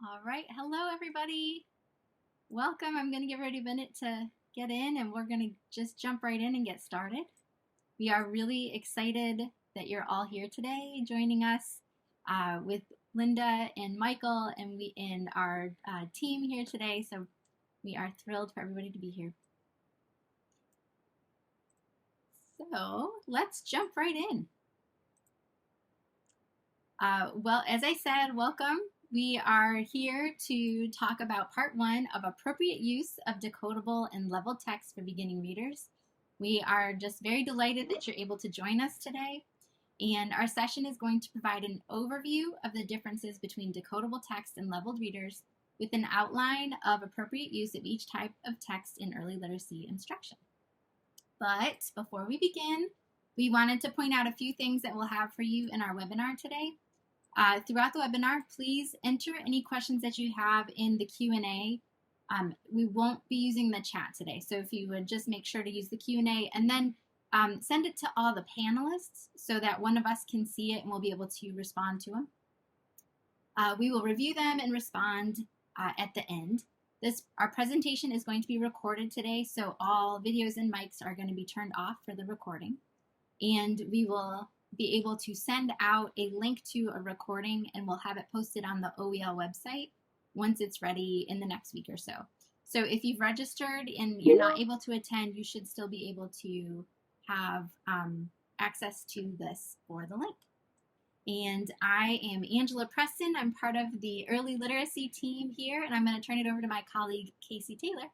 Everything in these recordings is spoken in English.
All right. Hello, everybody. Welcome. I'm going to give everybody a minute to get in, and we're going to just jump right in and get started. We are really excited that you're all here today joining us with Linda and Michael and our team here today. So we are thrilled for everybody to be here. So let's jump right in. Well, as I said, welcome. We are here to talk about part one of appropriate use of decodable and level text for beginning readers. We are just very delighted that you're able to join us today. And our session is going to provide an overview of the differences between decodable text and leveled readers with an outline of appropriate use of each type of text in early literacy instruction. But before we begin, we wanted to point out a few things that we'll have for you in our webinar today. Throughout the webinar, please enter any questions that you have in the Q&A. We won't be using the chat today, so if you would just make sure to use the Q&A and then send it to all the panelists so that one of us can see it and we'll be able to respond to them. We will review them and respond at the end. Our presentation is going to be recorded today, so all videos and mics are going to be turned off for the recording. And we will be able to send out a link to a recording, and we'll have it posted on the OEL website once it's ready in the next week or so. So if you've registered and you're not able to attend, you should still be able to have access to this for the link. And I am Angela Preston. I'm part of the early literacy team here, and I'm going to turn it over to my colleague, Casey Taylor.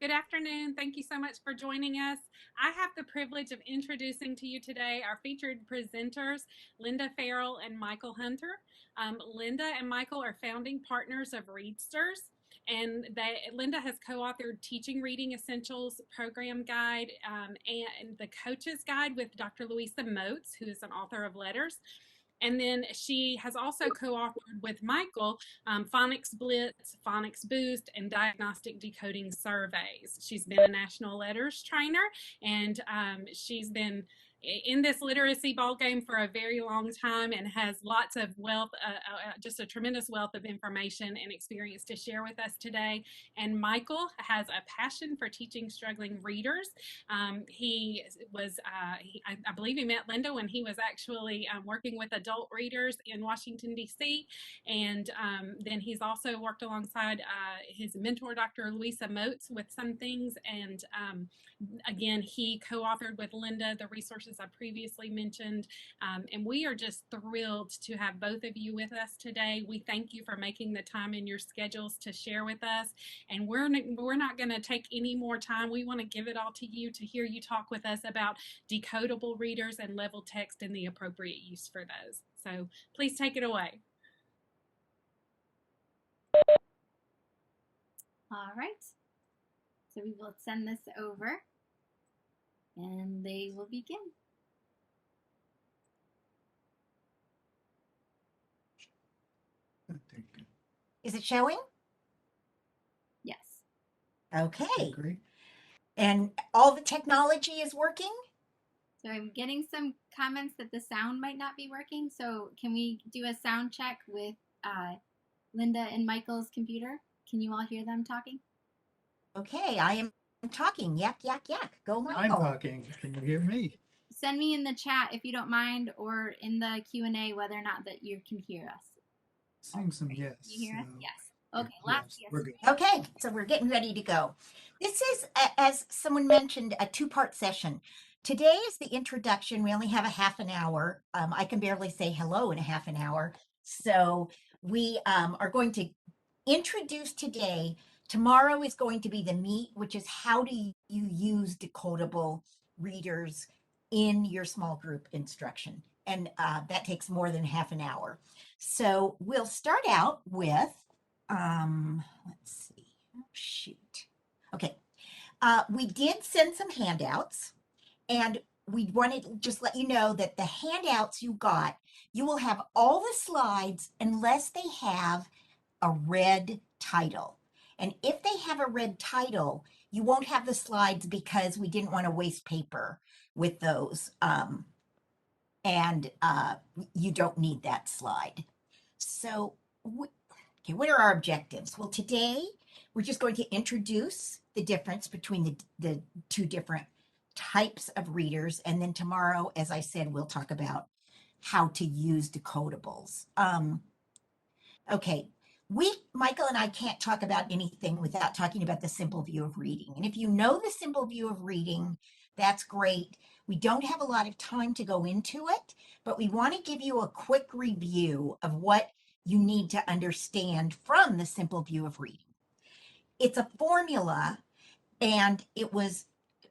Good afternoon. Thank you so much for joining us. I have the privilege of introducing to you today our featured presenters, Linda Ferrel and Michael Hunter. Linda and Michael are founding partners of Readsters, and Linda has co-authored Teaching Reading Essentials Program Guide and the Coach's Guide with Dr. Louisa Moats, who is an author of Letters. And then she has also co-authored with Michael Phonics Blitz, Phonics Boost, and Diagnostic Decoding Surveys. She's been a national letters trainer, and she's been in this literacy ballgame for a very long time and has lots of wealth, just a tremendous wealth of information and experience to share with us today. And Michael has a passion for teaching struggling readers. I believe he met Linda when he was actually working with adult readers in Washington, D.C. And then he's also worked alongside his mentor, Dr. Louisa Moats, with some things. And again, he co-authored with Linda the resources I previously mentioned. And we are just thrilled to have both of you with us today. We thank you for making the time in your schedules to share with us. And we're not going to take any more time. We want to give it all to you to hear you talk with us about decodable readers and level text and the appropriate use for those. So please take it away. All right. So we will send this over and they will begin. Is it showing? Yes. Okay. Great. And all the technology is working? So I'm getting some comments that the sound might not be working. So can we do a sound check with Linda and Michael's computer? Can you all hear them talking? Okay, I am talking. Yak, yak, yak. Go, Michael. I'm talking. Can you hear me? Send me in the chat if you don't mind, or in the Q&A whether or not that you can hear us. Seeing some yes. Can you hear us? so- Yes. Okay, last yes. We're good. Okay, so we're getting ready to go. This is, as someone mentioned, a two-part session. Today is the introduction. We only have a half an hour. I can barely say hello in a half an hour. So we are going to introduce today. Tomorrow is going to be the meat, which is how do you use decodable readers in your small group instruction. And that takes more than half an hour. So we'll start out with, let's see, oh, shoot. Okay, we did send some handouts, and we wanted to just let you know that the handouts you got, you will have all the slides unless they have a red title. And if they have a red title, you won't have the slides because we didn't want to waste paper with those. and you don't need that slide. So, okay, what are our objectives? Well, today we're just going to introduce the difference between the two different types of readers. And then tomorrow, as I said, we'll talk about how to use decodables. Okay, Michael and I can't talk about anything without talking about the simple view of reading. And if you know the simple view of reading, that's great. We don't have a lot of time to go into it, but we want to give you a quick review of what you need to understand from the simple view of reading. It's a formula, and it was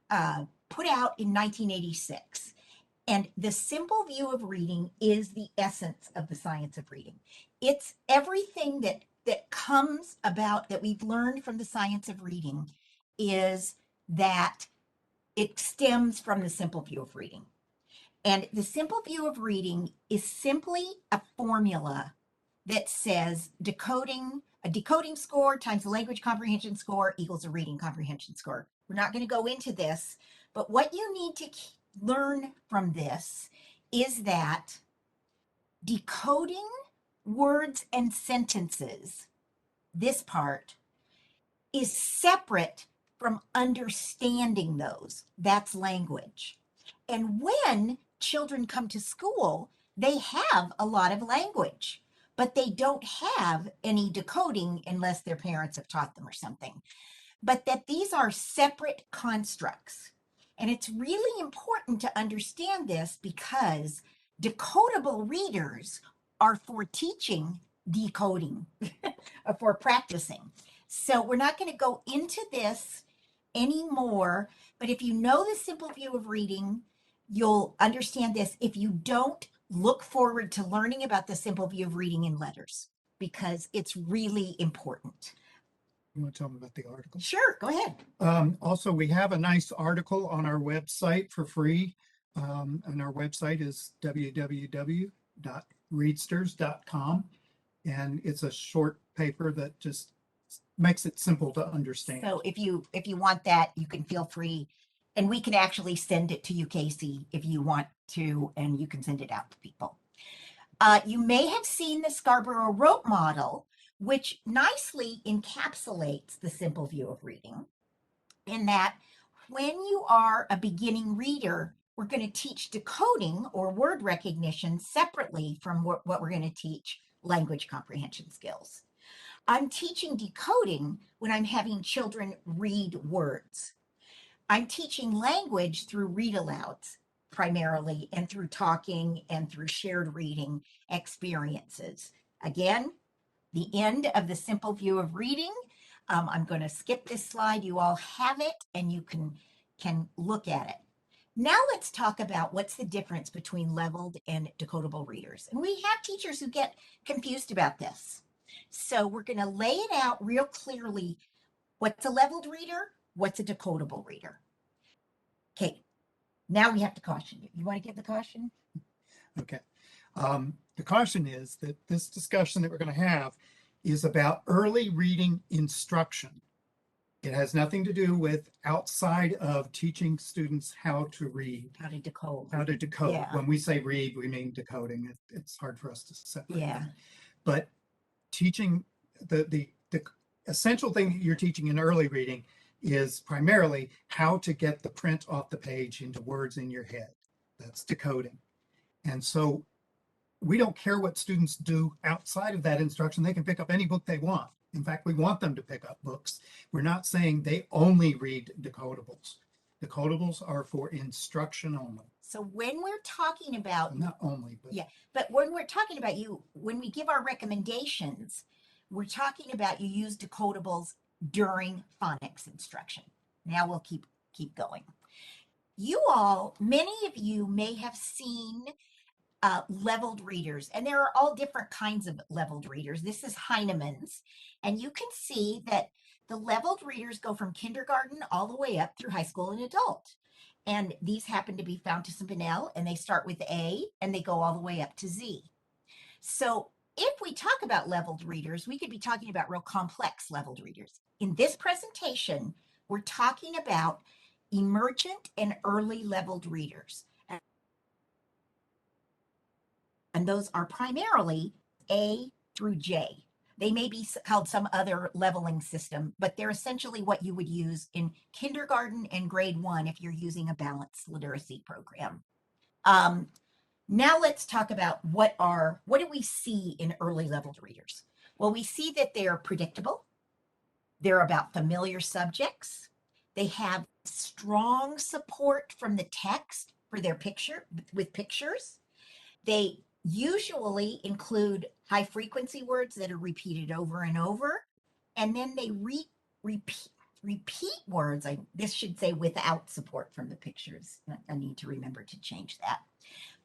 put out in 1986. And the simple view of reading is the essence of the science of reading. It's everything that comes about that we've learned from the science of reading is that it stems from the simple view of reading. And the simple view of reading is simply a formula that says a decoding score times the language comprehension score equals a reading comprehension score. We're not going to go into this, but what you need to learn from this is that decoding words and sentences, this part, is separate from understanding those. That's language. And when children come to school, they have a lot of language, but they don't have any decoding unless their parents have taught them or something. But that these are separate constructs. And it's really important to understand this because decodable readers are for teaching decoding, for practicing. So we're not going to go into this anymore, but if you know the simple view of reading, you'll understand this. If you don't, look forward to learning about the simple view of reading in letters because it's really important. You want to tell them about the article? Sure, go ahead. Also, we have a nice article on our website for free. And our website is www.readsters.com. And it's a short paper that just makes it simple to understand. So if you want that, you can feel free, and we can actually send it to you, Casey, if you want to, and you can send it out to people. You may have seen the Scarborough rote model, which nicely encapsulates the simple view of reading, in that when you are a beginning reader, we're going to teach decoding or word recognition separately from what we're going to teach language comprehension skills. I'm teaching decoding when I'm having children read words. I'm teaching language through read alouds primarily, and through talking and through shared reading experiences. Again, the end of the simple view of reading. I'm going to skip this slide. You all have it, and you can look at it. Now let's talk about what's the difference between leveled and decodable readers. And we have teachers who get confused about this. So we're going to lay it out real clearly. What's a leveled reader? What's a decodable reader? Okay, now we have to caution you. You want to give the caution? Okay. The caution is that this discussion that we're going to have is about early reading instruction. It has nothing to do with outside of teaching students how to read. How to decode. How to decode. Yeah. When we say read, we mean decoding. It's hard for us to separate. Yeah. Them. But teaching the essential thing that you're teaching in early reading is primarily how to get the print off the page into words in your head. That's decoding. And so we don't care what students do outside of that instruction. They can pick up any book they want. In fact, we want them to pick up books. We're not saying they only read decodables. Decodables are for instruction only. So when we're talking about, not only, but yeah, but when we're talking about when we give our recommendations, we're talking about you use decodables during phonics instruction. Now we'll keep going. Many of you may have seen leveled readers, and there are all different kinds of leveled readers. This is Heinemann's, and you can see that the leveled readers go from kindergarten all the way up through high school and adult. And these happen to be found to Pinnell, and they start with A and they go all the way up to Z. So if we talk about leveled readers, we could be talking about real complex leveled readers. In this presentation, we're talking about emergent and early leveled readers. And those are primarily A through J. They may be called some other leveling system, but they're essentially what you would use in kindergarten and grade 1 if you're using a balanced literacy program. Now let's talk about what do we see in early leveled readers? Well, we see that they're predictable. They're about familiar subjects. They have strong support from the text for their with pictures. They usually include high frequency words that are repeated over and over. And then they repeat words. This should say without support from the pictures. I need to remember to change that.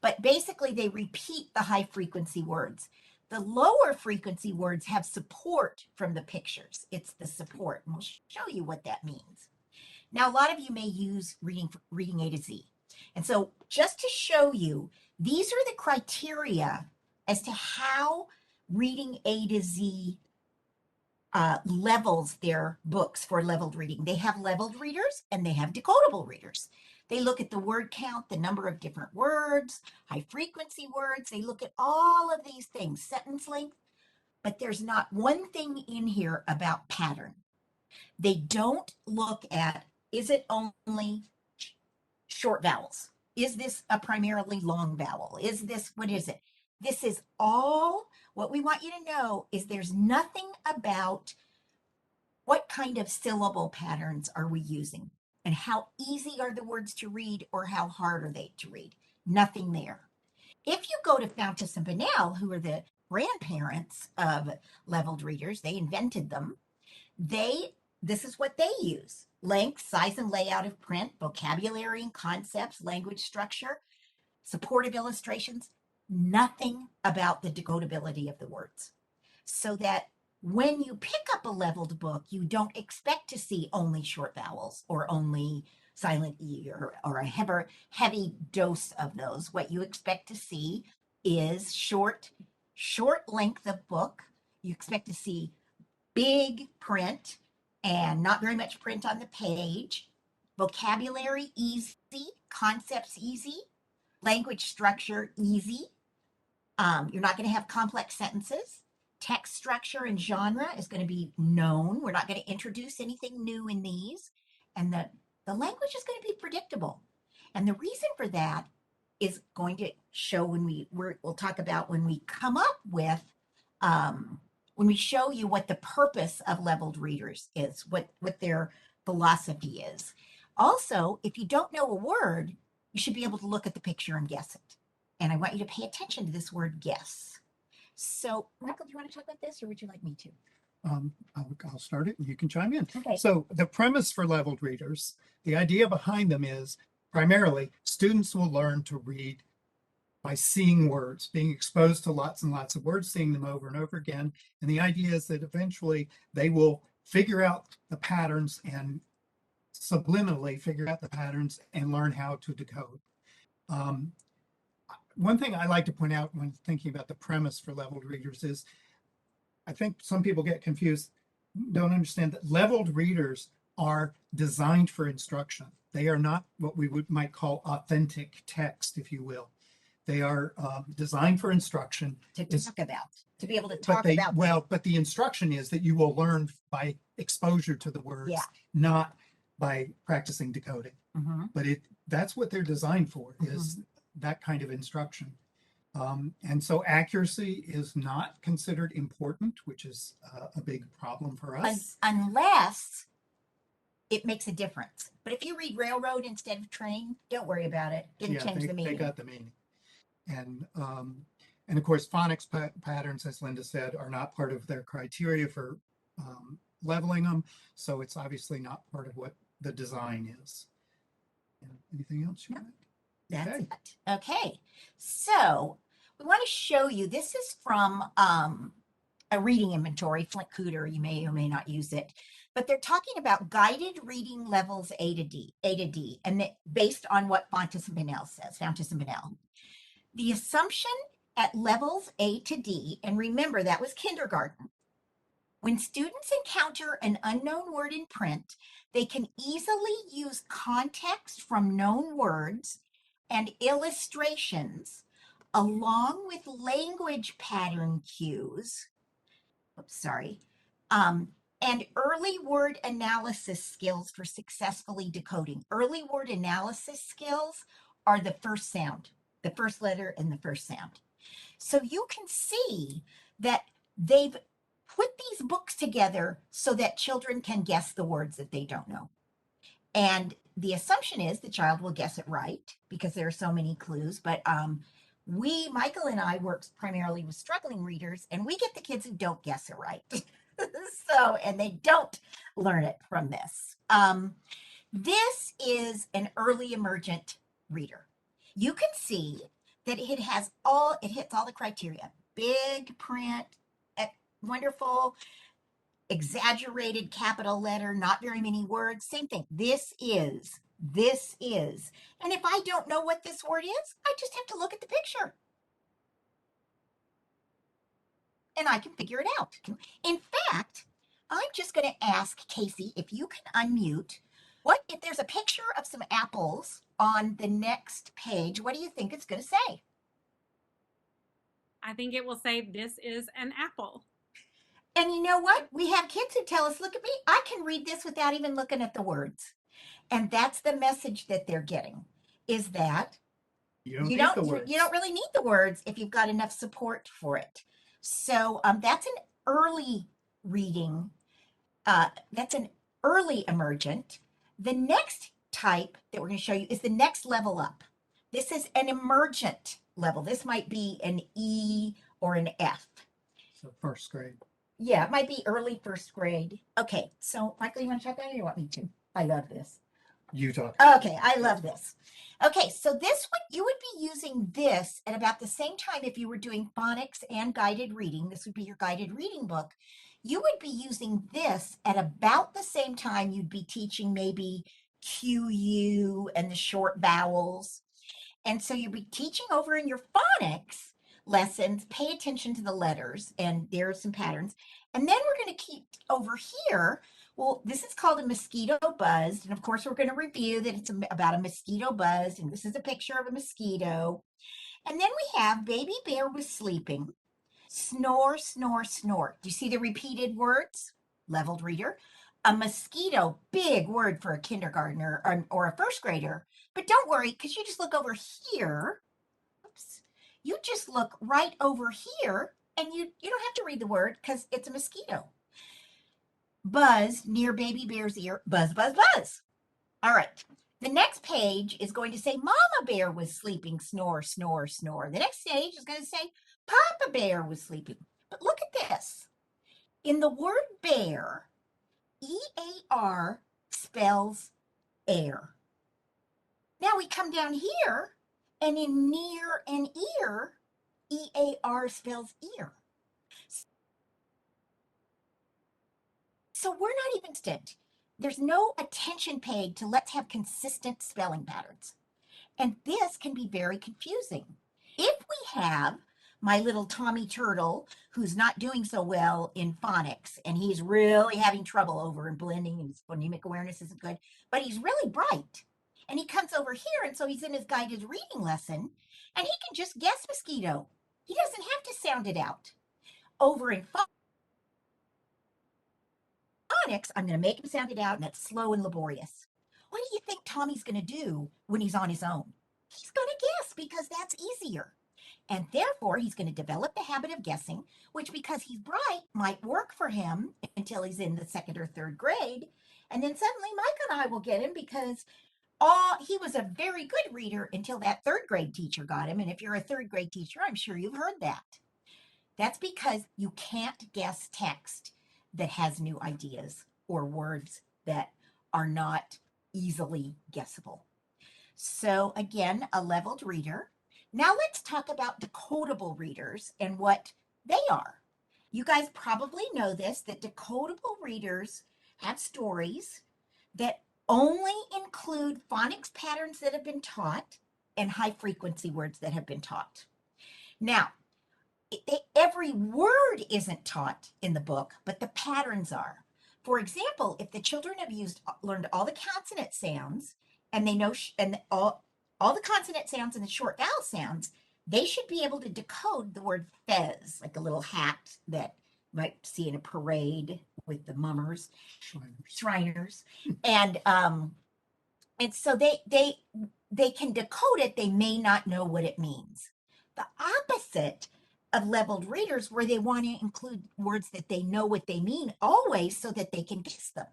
But basically, they repeat the high frequency words. The lower frequency words have support from the pictures. It's the support. And we'll show you what that means. Now, a lot of you may use reading A to Z. And so just to show you, these are the criteria as to how reading A to Z levels their books for leveled reading. They have leveled readers and they have decodable readers. They look at the word count, the number of different words, high frequency words. They look at all of these things, sentence length, but there's not one thing in here about pattern. They don't look at, is it only short vowels? Is this a primarily long vowel? Is this, what is it? This is all, what we want you to know is there's nothing about what kind of syllable patterns are we using and how easy are the words to read or how hard are they to read? Nothing there. If you go to Fountas and Bunnell, who are the grandparents of leveled readers, they invented them. This is what they use: length, size, and layout of print, vocabulary and concepts, language structure, supportive illustrations, nothing about the decodability of the words. So that when you pick up a leveled book, you don't expect to see only short vowels or only silent E or a heavy dose of those. What you expect to see is short length of book. You expect to see big print and not very much print on the page. Vocabulary easy, concepts easy, language structure easy. You're not going to have complex sentences. Text structure and genre is going to be known. We're not going to introduce anything new in these. And the language is going to be predictable. And the reason for that is going to show when we'll talk about when we come up with, when we show you what the purpose of leveled readers is, what their philosophy is. Also, if you don't know a word, you should be able to look at the picture and guess it. And I want you to pay attention to this word guess. So, Michael, do you want to talk about this or would you like me to? I'll start it and you can chime in. Okay. So the premise for leveled readers, the idea behind them is primarily students will learn to read by seeing words, being exposed to lots and lots of words, seeing them over and over again. And the idea is that eventually they will figure out the patterns and subliminally figure out the patterns and learn how to decode. One thing I like to point out when thinking about the premise for leveled readers is I think some people get confused, don't understand that leveled readers are designed for instruction. They are not what we might call authentic text, if you will. They are designed for instruction. To be able to talk about. Well, but the instruction is that you will learn by exposure to the words, not by practicing decoding. But that's what they're designed for, is that kind of instruction. And so accuracy is not considered important, which is a big problem for us. Unless it makes a difference. But if you read railroad instead of train, don't worry about it. Didn't change the meaning. They got the meaning. And of course, phonics patterns, as Linda said, are not part of their criteria for leveling them. So it's obviously not part of what the design is. Anything else you want? That's it. Okay. So we want to show you, this is from a reading inventory, Flint Cooter. You may or may not use it, but they're talking about guided reading levels A to D, and based on what Fountas and Bunnell says, Fountas and Bunnell. The assumption at levels A to D, and remember that was kindergarten, when students encounter an unknown word in print, they can easily use context from known words and illustrations along with language pattern cues, oops, sorry, um, and early word analysis skills for successfully decoding. Early word analysis skills are the first sound, the first letter and the first sound. So you can see that they've put these books together so that children can guess the words that they don't know. And the assumption is the child will guess it right because there are so many clues. But Michael and I, work primarily with struggling readers, and we get the kids who don't guess it right. And they don't learn it from this. This is an early emergent reader. You can see that it hits all the criteria. Big print, wonderful, exaggerated capital letter, not very many words, same thing. This is. And if I don't know what this word is, I just have to look at the picture. And I can figure it out. In fact, I'm just going to ask Casey if you can unmute. What if there's a picture of some apples on the next page? What do you think it's going to say? I think it will say, "This is an apple." And you know what? We have kids who tell us, look at me, I can read this without even looking at the words. And that's the message that they're getting, is that you don't really need the words if you've got enough support for it. So that's an early reading. That's an early emergent. The next type that we're going to show you is the next level up. This is an emergent level. This might be an E or an F. So first grade. Yeah, it might be early first grade. Okay, so Michael, you want to check that or you want me to? I love this. You talk. Okay, I love this. Okay, so this one, you would be using this at about the same time if you were doing phonics and guided reading. This would be your guided reading book. You would be using this at about the same time you'd be teaching maybe QU and the short vowels. And so you'd be teaching over in your phonics lessons, pay attention to the letters, and there are some patterns. And then we're going to keep over here. Well, this is called a mosquito buzzed. And of course, we're going to review that it's about a mosquito buzzed. And this is a picture of a mosquito. And then we have baby bear was sleeping. Snore, snore, snore. Do you see the repeated words? Leveled reader. A mosquito, big word for a kindergartner or a first grader. But don't worry, because you just look over here. Oops. You just look right over here and you don't have to read the word because it's a mosquito. Buzz near baby bear's ear. Buzz, buzz, buzz. All right. The next page is going to say Mama bear was sleeping. Snore, snore, snore. The next page is going to say Papa bear was sleeping. But look at this. In the word bear, EAR spells air. Now we come down here, and in near and ear, EAR spells ear. So we're not even consistent. There's no attention paid to let's have consistent spelling patterns. And this can be very confusing. If we have my little Tommy Turtle, who's not doing so well in phonics, and he's really having trouble over in blending, and his phonemic awareness isn't good, but he's really bright. And he comes over here, and so he's in his guided reading lesson, and he can just guess mosquito. He doesn't have to sound it out. Over in phonics, I'm going to make him sound it out, and that's slow and laborious. What do you think Tommy's going to do when he's on his own? He's going to guess because that's easier. And therefore, he's going to develop the habit of guessing, which, because he's bright, might work for him until he's in the second or third grade. And then suddenly Mike and I will get him because he was a very good reader until that third grade teacher got him. And if you're a third grade teacher, I'm sure you've heard that. That's because you can't guess text that has new ideas or words that are not easily guessable. So again, a leveled reader. Now let's talk about decodable readers and what they are. You guys probably know this, that decodable readers have stories that only include phonics patterns that have been taught and high frequency words that have been taught. Now, every word isn't taught in the book, but the patterns are. For example, if the children have learned all the consonant sounds and they know all the consonant sounds and the short vowel sounds, they should be able to decode the word fez, like a little hat that you might see in a parade with the mummers, Shriners. And so they can decode it, they may not know what it means. The opposite of leveled readers, where they want to include words that they know what they mean always so that they can guess them.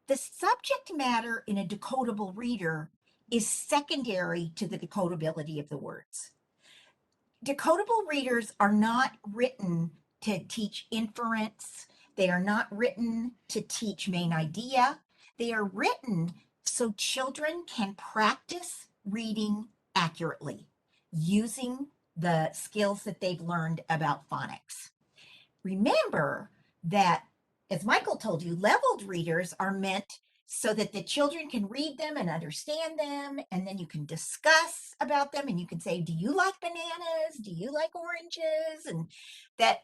The subject matter in a decodable reader is secondary to the decodability of the words. Decodable readers are not written to teach inference. They are not written to teach main idea. They are written so children can practice reading accurately using the skills that they've learned about phonics. Remember that, as Michael told you, leveled readers are meant so that the children can read them and understand them, and then you can discuss about them, and you can say, do you like bananas? Do you like oranges? And that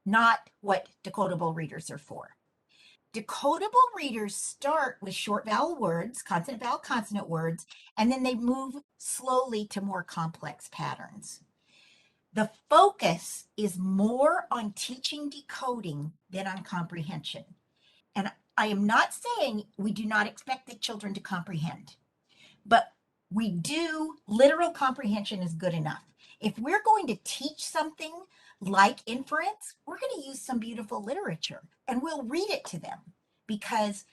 not what decodable readers are for. Decodable readers start with short vowel words, consonant vowel consonant words, and then they move slowly to more complex patterns. The focus is more on teaching decoding than on comprehension. And I am not saying we do not expect the children to comprehend, but we do, literal comprehension is good enough. If we're going to teach something like inference, we're going to use some beautiful literature and we'll read it to them, because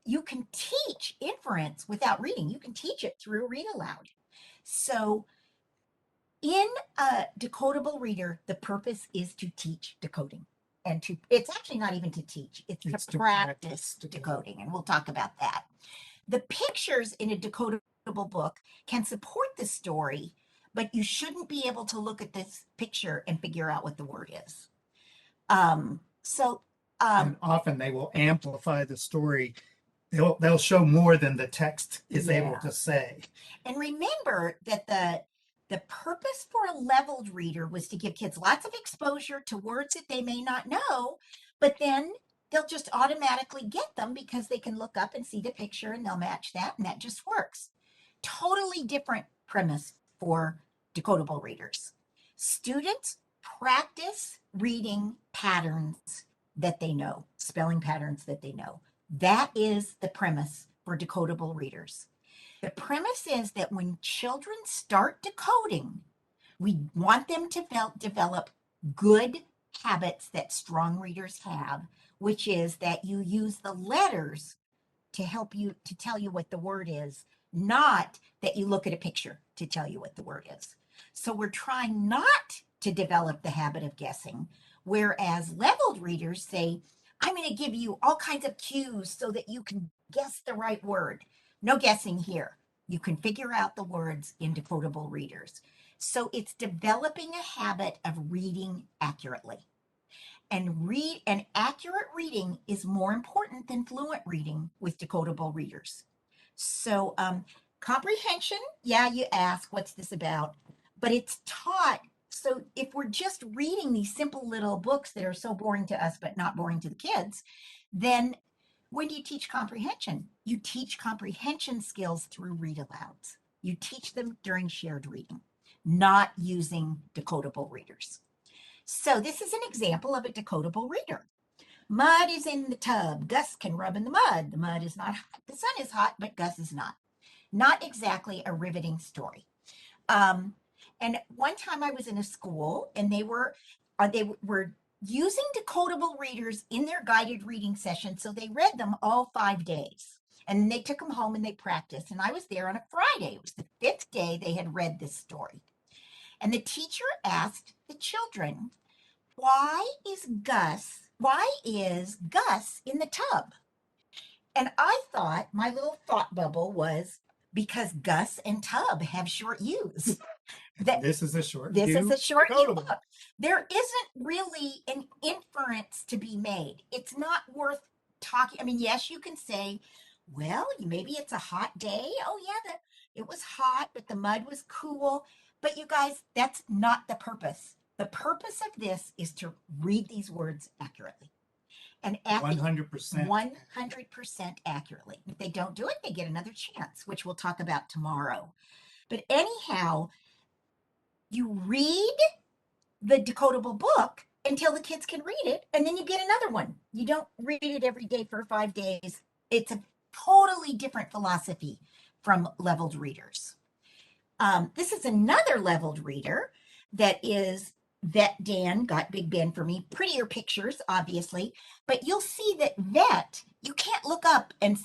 you can teach inference without reading. You can teach it through read aloud. So in a decodable reader, the purpose is to teach decoding, and it's actually not even to teach, it's to practice decoding. And we'll talk about that. The pictures in a decodable book can support the story, but you shouldn't be able to look at this picture and figure out what the word is. And often they will amplify the story. They'll show more than the text is able to say. And remember that the purpose for a leveled reader was to give kids lots of exposure to words that they may not know, but then they'll just automatically get them because they can look up and see the picture and they'll match that, and that just works. Totally different premise for decodable readers. Students practice reading patterns that they know, spelling patterns that they know. That is the premise for decodable readers. The premise is that when children start decoding, we want them to develop good habits that strong readers have, which is that you use the letters to help you to tell you what the word is, not that you look at a picture to tell you what the word is. So we're trying not to develop the habit of guessing, whereas leveled readers say, I'm going to give you all kinds of cues so that you can guess the right word. No guessing here. You can figure out the words in decodable readers. So it's developing a habit of reading accurately. And accurate reading is more important than fluent reading with decodable readers. So comprehension, yeah, you ask, what's this about? But it's taught. So if we're just reading these simple little books that are so boring to us but not boring to the kids, then when do you teach comprehension? You teach comprehension skills through read alouds. You teach them during shared reading, not using decodable readers. So this is an example of a decodable reader. Mud is in the tub. Gus can rub in the mud. The mud is not hot. The sun is hot, but Gus is not. Not exactly a riveting story. And one time I was in a school and they were using decodable readers in their guided reading session. So they read them all 5 days. And then they took them home and they practiced. And I was there on a Friday. It was the 5th day they had read this story. And the teacher asked the children, why is Gus in the tub? And I thought, my little thought bubble was, because Gus and tub have short U's. This is a short U book. There isn't really an inference to be made. It's not worth talking. I mean, yes, you can say, well, maybe it's a hot day. Oh yeah, it was hot, but the mud was cool. But you guys, that's not the purpose. The purpose of this is to read these words accurately. And 100%. 100% accurately. If they don't do it, they get another chance, which we'll talk about tomorrow. But anyhow, You read the decodable book until the kids can read it, and then you get another one. You don't read it every day for 5 days. It's a totally different philosophy from leveled readers. This is another leveled reader that is Vet Dan, got Big Ben for me. Prettier pictures, obviously, but you'll see that vet, you can't look up and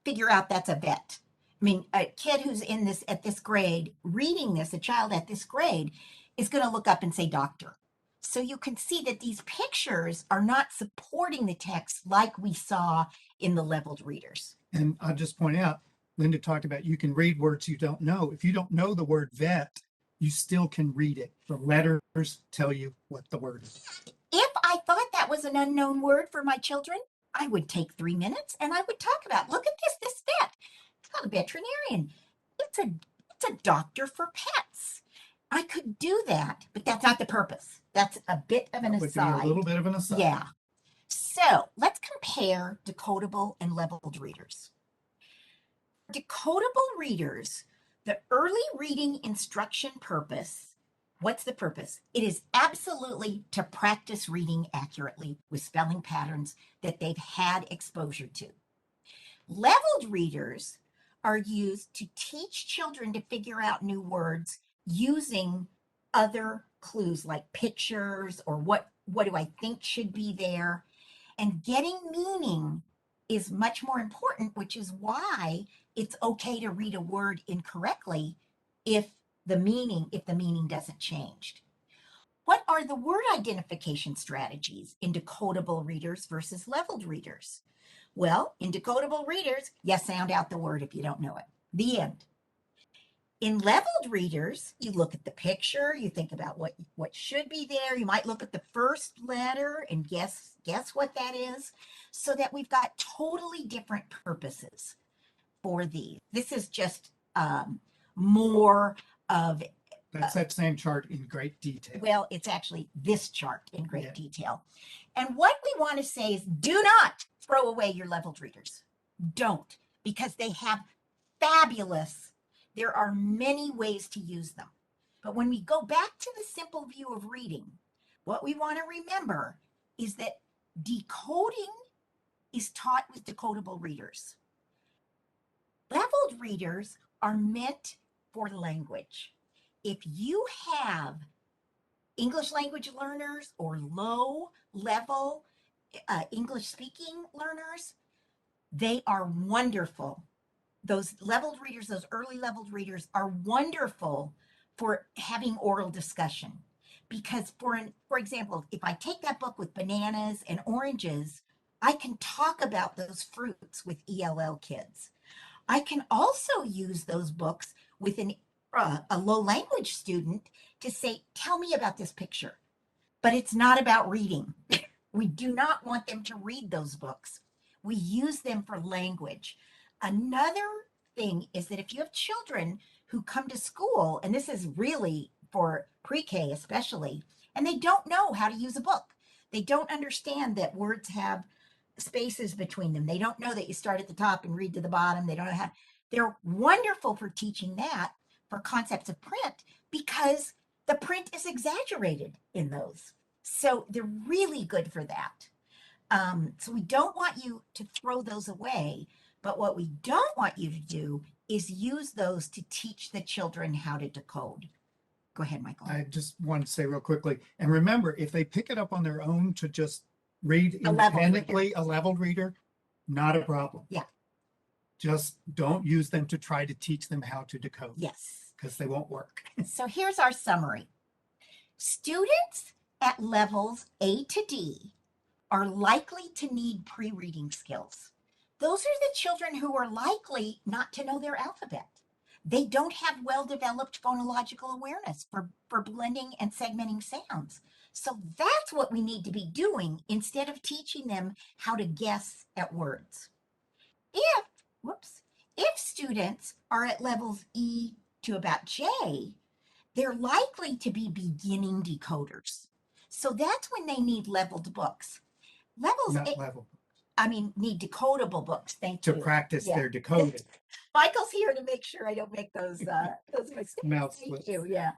figure out that's a vet. I mean, a kid who's in this at this grade, reading this, a child at this grade, is going to look up and say doctor. So you can see that these pictures are not supporting the text like we saw in the leveled readers. And I'll just point out, Linda talked about you can read words you don't know. If you don't know the word vet, you still can read it. The letters tell you what the word is. If I thought that was an unknown word for my children, I would take 3 minutes and I would talk about, look at this vet. It's called a veterinarian. It's a doctor for pets. I could do that, but that's not the purpose. That's a bit of an That would be aside. a little bit of an aside. Yeah. So let's compare decodable and leveled readers. Decodable readers, the early reading instruction purpose, what's the purpose? It is absolutely to practice reading accurately with spelling patterns that they've had exposure to. Leveled readers are used to teach children to figure out new words using other clues like pictures or what do I think should be there. And getting meaning is much more important, which is why it's okay to read a word incorrectly if the meaning doesn't change. What are the word identification strategies in decodable readers versus leveled readers? Well, in decodable readers, you sound out the word if you don't know it. The end. In leveled readers, you look at the picture, you think about what should be there. You might look at the first letter and guess what that is, so that we've got totally different purposes for these. This is just more of That's that same chart in great detail. well, it's actually this chart in great Yeah. detail. And what we want to say is do not throw away your leveled readers. Don't, because they have fabulous, there are many ways to use them. But when we go back to the simple view of reading, what we want to remember is that decoding is taught with decodable readers. Leveled readers are meant for language. If you have English language learners or low level English speaking learners, they are wonderful. Those leveled readers, those early leveled readers are wonderful for having oral discussion. Because for example, if I take that book with bananas and oranges, I can talk about those fruits with ELL kids. I can also use those books with a low language student to say, tell me about this picture. But it's not about reading. We do not want them to read those books. We use them for language. Another thing is that if you have children who come to school, and this is really for pre-K especially, and they don't know how to use a book. They don't understand that words have spaces between them. They don't know that you start at the top and read to the bottom. They don't know how. They're wonderful for teaching that for concepts of print because the print is exaggerated in those. So they're really good for that. So we don't want you to throw those away, but what we don't want you to do is use those to teach the children how to decode. Go ahead, Michael. I just want to say real quickly, and remember, if they pick it up on their own to just read A leveled independently, a leveled reader, not a problem. Yeah. Just don't use them to try to teach them how to decode. Yes. Because they won't work. So here's our summary. Students at levels A to D are likely to need pre-reading skills. Those are the children who are likely not to know their alphabet. They don't have well-developed phonological awareness for blending and segmenting sounds. So that's what we need to be doing instead of teaching them how to guess at words. If students are at levels E to about J, they're likely to be beginning decoders. So that's when they need leveled books. Need decodable books. Thank you. To practice their decoding. Michael's here to make sure I don't make those mistakes. Mouth Thank slips. you. Yeah.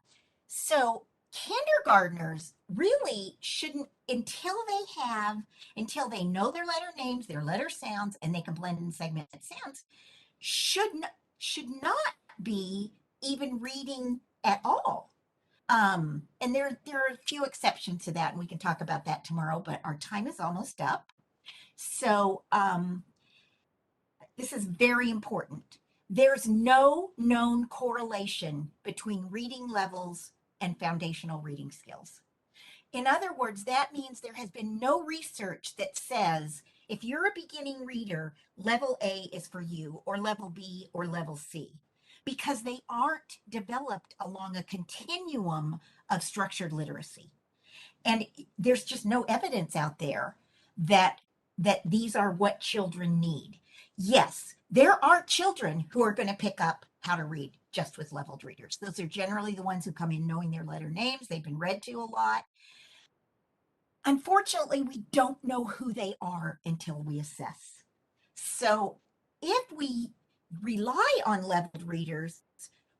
So kindergartners really shouldn't until they know their letter names, their letter sounds, and they can blend and segment sounds, should not be even reading at all. And there are a few exceptions to that, and we can talk about that tomorrow, but our time is almost up. So this is very important. There's no known correlation between reading levels and foundational reading skills. In other words, that means there has been no research that says if you're a beginning reader, level A is for you, or level B, or level C, because they aren't developed along a continuum of structured literacy. And there's just no evidence out there that these are what children need. Yes, there are children who are going to pick up how to read just with leveled readers. Those are generally the ones who come in knowing their letter names. They've been read to a lot. Unfortunately, we don't know who they are until we assess. So if we rely on leveled readers,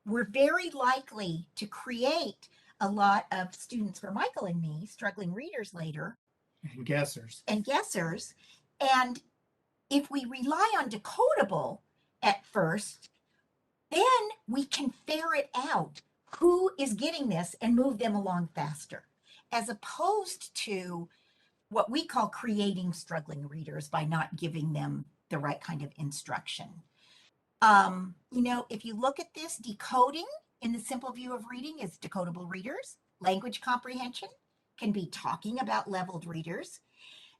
we're very likely to create a lot of students for Michael and me, struggling readers later. And guessers. And if we rely on Decodable at first, then we can ferret out who is getting this and move them along faster, as opposed to what we call creating struggling readers by not giving them the right kind of instruction. If you look at this, decoding in the simple view of reading is decodable readers. Language comprehension can be talking about leveled readers.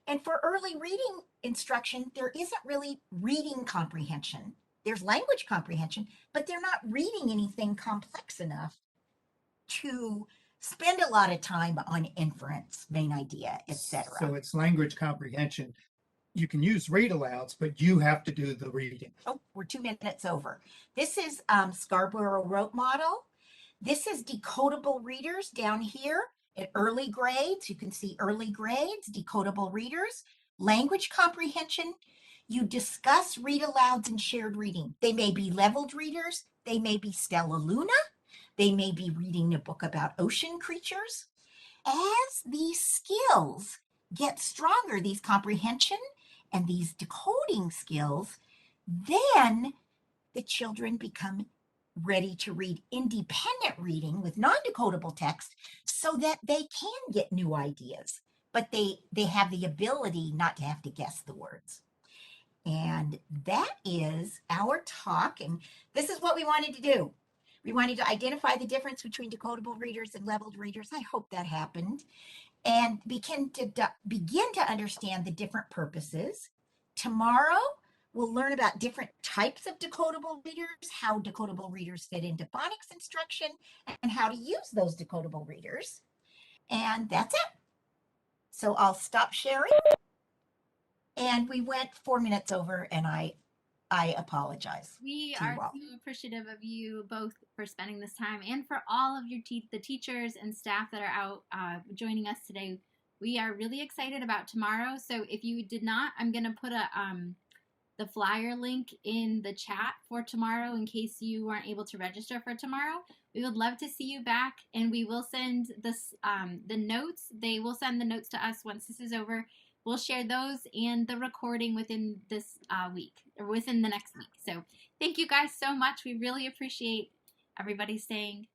And for early reading instruction, there isn't really reading comprehension. There's language comprehension, but they're not reading anything complex enough to spend a lot of time on inference, main idea, etc. So it's language comprehension. You can use read alouds, but you have to do the reading. Oh, we're 2 minutes over. This is Scarborough Rote Model. This is decodable readers down here at early grades. You can see early grades, decodable readers, language comprehension. You discuss read alouds and shared reading. They may be leveled readers. They may be Stella Luna. They may be reading a book about ocean creatures. As these skills get stronger, these comprehension and these decoding skills, then the children become ready to read independent reading with non-decodable text so that they can get new ideas, but they have the ability not to have to guess the words. And that is our talk. And this is what we wanted to do. We wanted to identify the difference between decodable readers and leveled readers. I hope that happened. And begin to understand the different purposes. Tomorrow, we'll learn about different types of decodable readers, how decodable readers fit into phonics instruction, and how to use those decodable readers. And that's it. So I'll stop sharing. And we went 4 minutes over, and I apologize. We are so appreciative of you both for spending this time and for all of your the teachers and staff that are out joining us today. We are really excited about tomorrow. So if you did not, I'm going to put the flyer link in the chat for tomorrow in case you weren't able to register for tomorrow. We would love to see you back, and we will send the notes. They will send the notes to us once this is over. We'll share those and the recording within this week or within the next week. So thank you guys so much. We really appreciate everybody staying